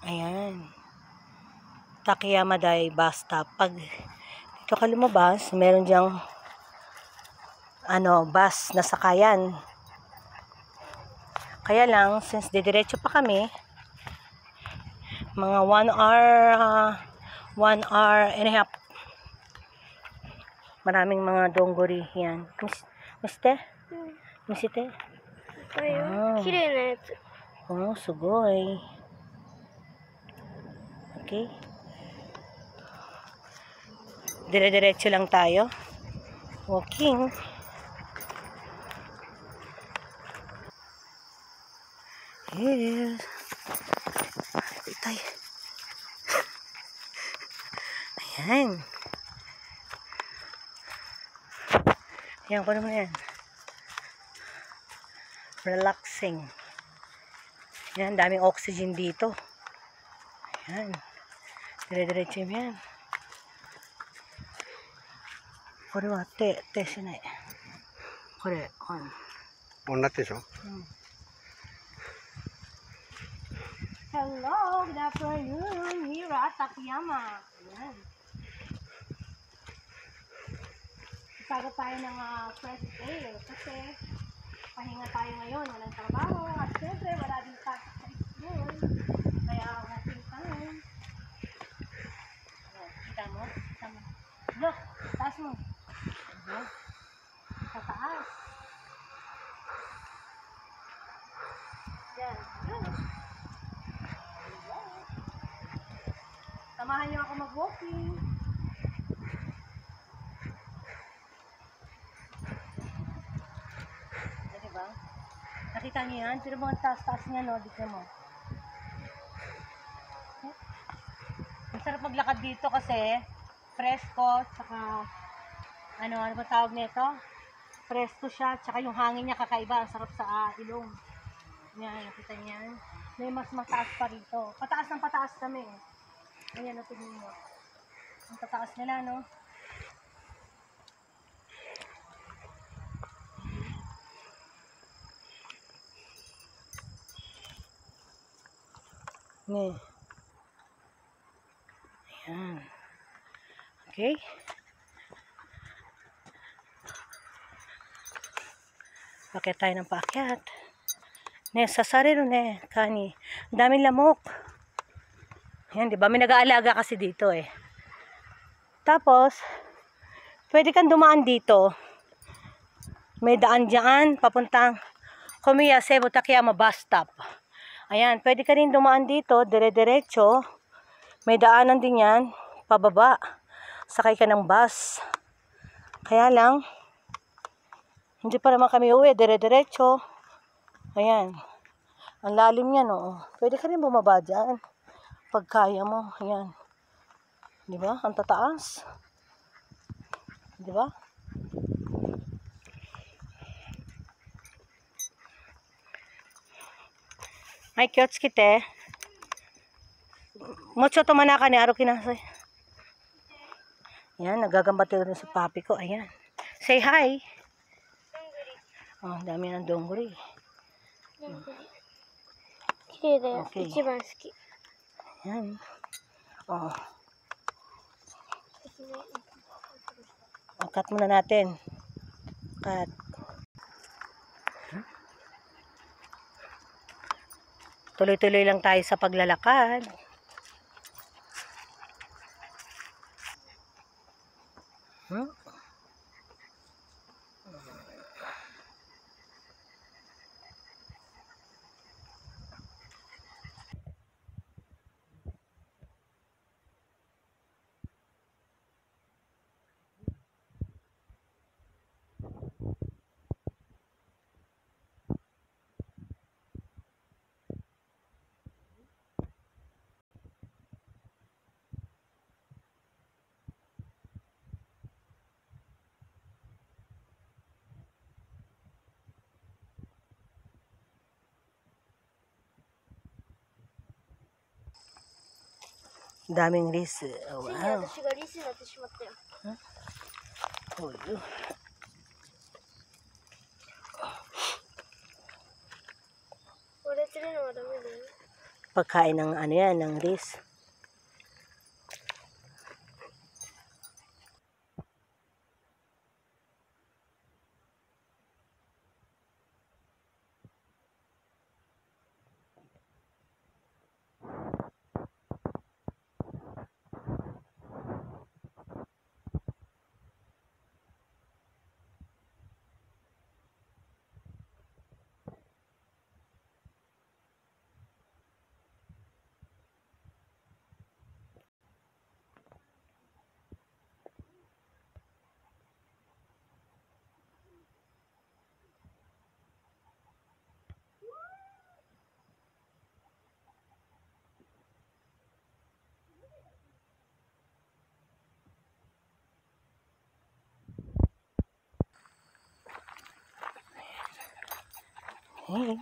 Ayan. Takiyama bus stop. Pag dito ka lumabas, meron diyang bus na sakayan. Kaya lang, since didiretso pa kami, mga 1 hour and a half. Maraming mga donggori yan. Miste? Miste? Kirei na yatsu. Oh, sugoi. Okay. Dire-diretso lang tayo. Walking. Yes. Itay. Ayan. Ayan ko naman yan. Relaxing. Ayan, daming oxygen dito. Ayan. Dire-diretso yan. Kore wa te shinai. Kore, on. On natte deしょ? Hello, good afternoon. Here at Takiyama. Ayan. Isagot tayo ng fresh air kasi pahinga tayo ngayon. Walang trabaho at syempre wala din pasok sa school. Kaya walking time. Kita mo? Kita mo. Look, taas mo. Sa taas. Yan. Samahan niyo ako mag-walking. Diba? Nakita niyo yan? Pero mga taas-taas niya, no? Dito mo. Ang sarap maglakad dito kasi presko, tsaka ano ba tawag nito? Presko siya, tsaka yung hangin niya kakaiba. Ang sarap sa ilong. Yan, nakita niyan. May mas mataas pa rito. Pataas ng pataas kami. Ayan, tingnan mo. Ang tataas nila, no? Ne. Ayan. Okay. Pakyat tayo ng pakyat. Ne, sasariro ne, kani. Ang daming lamok. Ayan, di ba? May nag-aalaga kasi dito eh. Tapos, pwede kang dumaan dito. May daan dyan, papuntang Komiya, Cebu, Takiyama bus stop. Ayan, pwede ka rin dumaan dito, dire-diretso. May daanan din yan, pababa. Sakay ka ng bus. Kaya lang, hindi pa naman kami uwi, dire-diretso. Ayan, ang lalim yan, oo. Pwede ka rin bumaba dyan. Pag kaya mo, ayan. Di ba? Ang tataas. Di ba? Ay, kyots kite. Mucho to manaka ni Aro kinasay. Ayan, nagagambati rin sa papi ko. Ayan. Say hi. Oh, dami ng dongguri. Kirei da yo. Okay. Ichiban suki. Ayan. Oh. Cut muna natin. Cut. Tuloy-tuloy lang tayo sa paglalakad. Daming ris. Oh, wow. 私がリスになってしまったよ。Oh, pagkain ng ano yan, ng rice. Hey.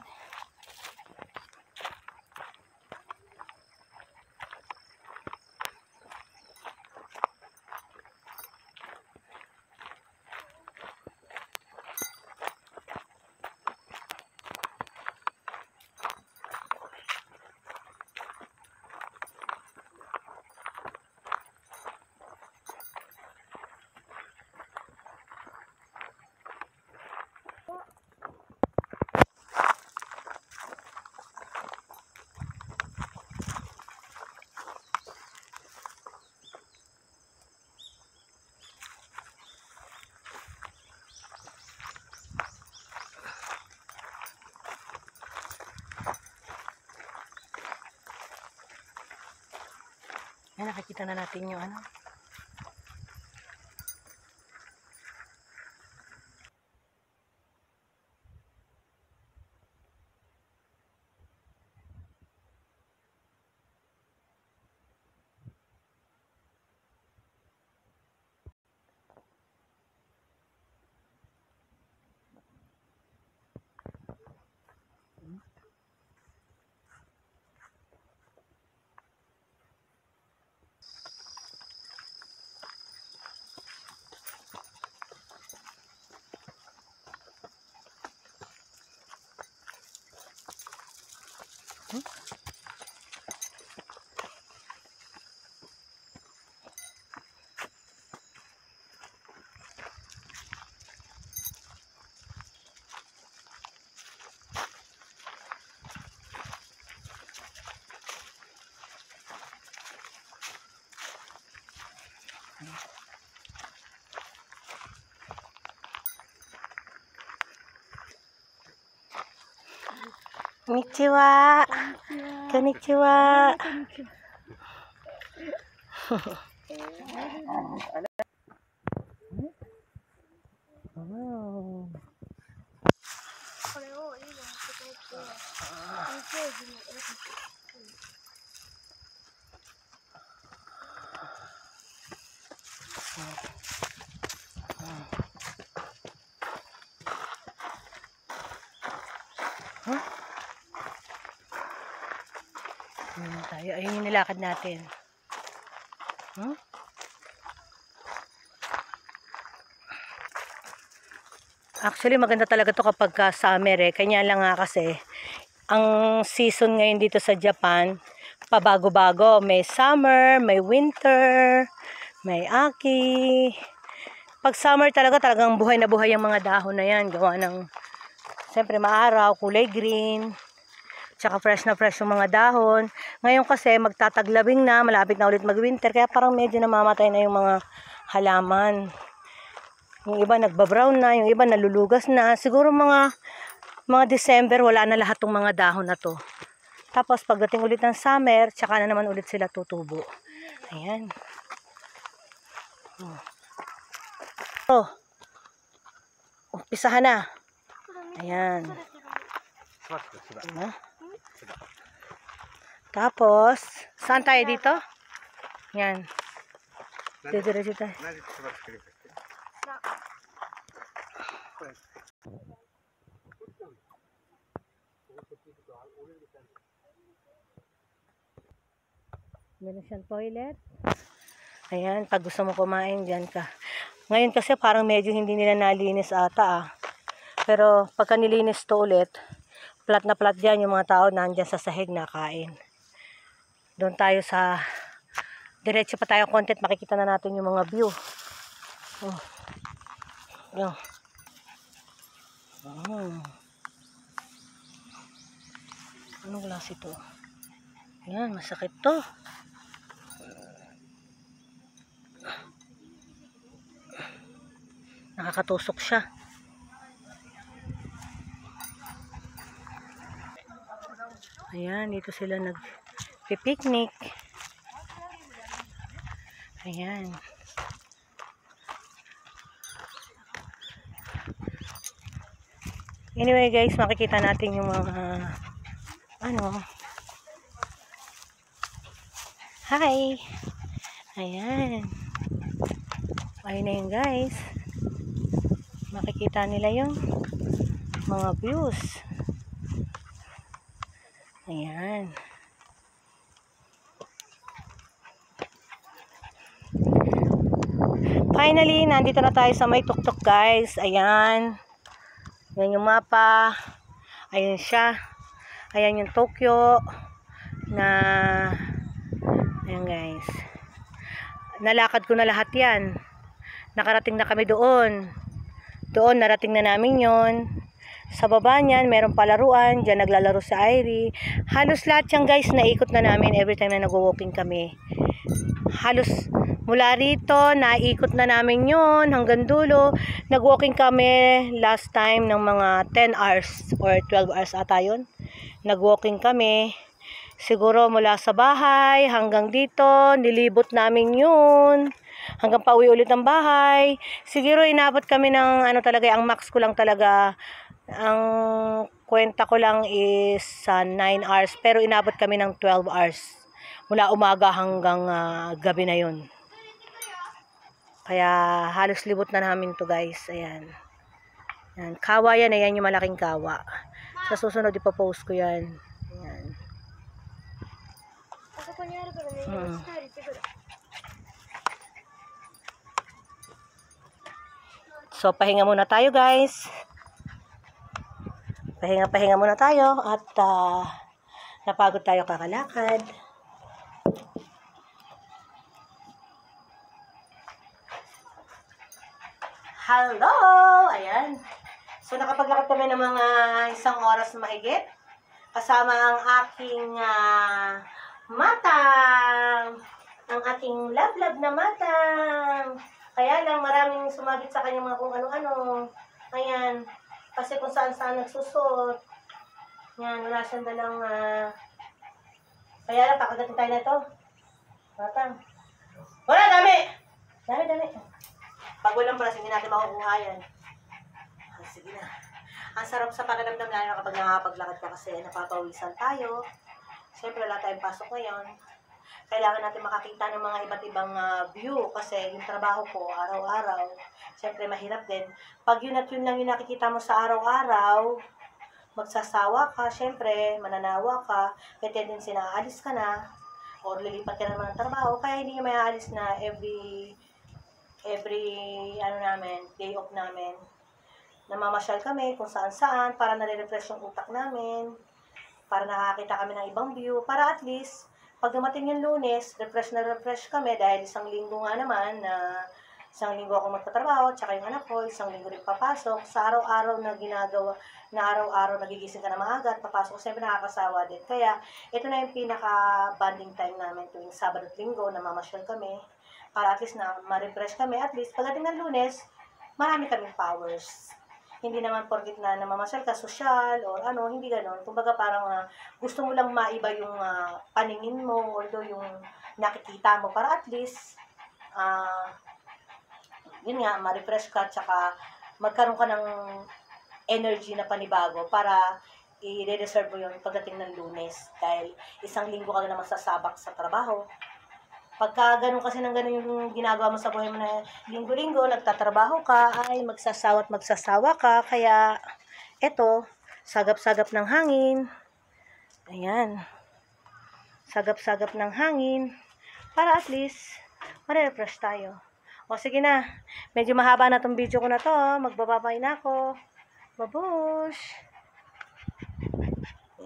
Yan, nakikita na natin yung ano. Konnichiwa. Konnichiwa. Oh. これをいいの持って帰って日曜日に絵描く。Tayo, ayun yung nilakad natin. Actually, maganda talaga to kapag summer eh. Kanya lang nga kasi, ang season ngayon dito sa Japan, pabago-bago. May summer, may winter, may aki. Pag summer talagang buhay na buhay yung mga dahon na yan. Gawa ng, siyempre maaraw, kulay green. Tsaka fresh na fresh yung mga dahon. Ngayon kasi magtataglabing na, malapit na ulit mag-winter. Kaya parang medyo namamatay na yung mga halaman. Yung iba nagbabrown na, yung iba nalulugas na. Siguro mga December, wala na lahat ng mga dahon na to. Tapos pagdating ulit ng summer, tsaka na naman ulit sila tutubo. Ayan. Oh. Umpisahan na. Ayan. Ayan. Tapos, saan tayo dito? Yan. Diretso tayo. Meron siyang toilet. Ayan, pag gusto mo kumain, dyan ka. Ngayon kasi parang medyo hindi nila nalinis ata Pero pagka nilinis to ulit, plat na plat dyan yung mga tao nandyan sa sahig na kain. Doon tayo sa, diretso pa tayo content, makikita na natin yung mga view. Oh. Yan. Anong klase ito? Yan, masakit to. Nakakatusok siya. Ayan, dito sila nag-picnic. Ayan. Anyway guys, makikita natin yung mga hi. Ayan. Ayun na yun guys. Makikita nila yung mga views. Ayan. Finally, nandito na tayo sa may tuktok guys. Ayan. Yan yung mapa. Ayan siya. Ayan yung Tokyo. Ayan guys. Nalakad ko na lahat yan. Nakarating na kami doon. Doon, narating na namin yon. Sa baba niyan, meron palaruan. Diyan naglalaro si Irie. Halos lahat yan guys, naikot na namin every time na nag-walking kami. Halos mula rito, naikot na namin yon hanggang dulo. Nag-walking kami last time ng mga 10 hours or 12 hours ata yun. Nag-walking kami. Siguro mula sa bahay hanggang dito, nilibot namin yun. Hanggang pauwi ulit ng bahay. Siguro inabot kami ng talaga, ang max ko lang talaga, ang kwenta ko lang is 9 hours. Pero inabot kami ng 12 hours. Mula umaga hanggang gabi na yun. Kaya halos libot na namin to guys. Ayan. Ayan. Kawa yan. Ayan yung malaking kawa. Sa susunod ipopost ko yan. Ayan. So pahinga muna tayo guys. Pahinga muna tayo. At napagod tayo kakalakad. Hello! Ayan. So, nakapaglakad kami ng mga 1 oras na mahigit. Kasama ang aking matang. Ang aking love na matang. Kaya lang, maraming sumabit sa kanya mga kung ano-ano. Ayan. Kasi kung saan-saan nagsusot. Yan, wala siyang dalang kaya lang, kakagatin tayo na ito. Matang. Wala, dami! Dami. Pag walang paras, hindi natin makukuha yan. Sige na. Ang sarap sa pakiramdam na kapag nakapaglakad ka kasi napapawisan tayo. Siyempre, wala tayong pasok ngayon. Kailangan natin makakita ng mga iba't ibang view kasi yung trabaho ko araw-araw. Siyempre, mahirap din. Pag yun at yun lang yung nakikita mo sa araw-araw, magsasawa ka, siyempre, mananawa ka, may tendency na aalis ka na, or lilipat ka naman ng trabaho, kaya hindi nyo may aalis na every day off namin. Namamasyal kami kung saan-saan para nare-refresh yung utak namin, para nakakita kami ng ibang view, para at least, pag dumating yung Lunes, refresh kami dahil 1 linggo nga naman na 1 linggo ako magtatrabaho, tsaka yung anak ko, 1 linggo rin papasok. Sa araw-araw na ginagawa, na araw-araw nagigising ka na maaga at papasok, siyempre nakakasawa din. Kaya, ito na yung pinaka-bonding time namin tuwing Sabado at Linggo na mamasyal kami. Para at least na ma-refresh kami. At least, pagdating ng Lunes, marami kaming powers. Hindi naman porkit na namamasyal ka, social, or hindi ganon. Kumbaga parang gusto mo lang maiba yung paningin mo, although yung nakikita mo, para at least, yun nga, ma-refresh ka, tsaka magkaroon ka ng energy na panibago para i-reserve mo yun pagdating ng Lunes. Dahil 1 linggo ka na masasabak sa trabaho. Pagka ganun kasi ng ganun yung ginagawa mo sa buhay mo na linggo-linggo, nagtatrabaho ka, ay magsasawa ka. Kaya, eto, sagap-sagap ng hangin. Ayan. Sagap-sagap ng hangin. Para at least, ma-refresh tayo. O, sige na. Medyo mahaba na tong video ko na to. Magbababay na ako. Babush!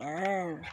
Ayan.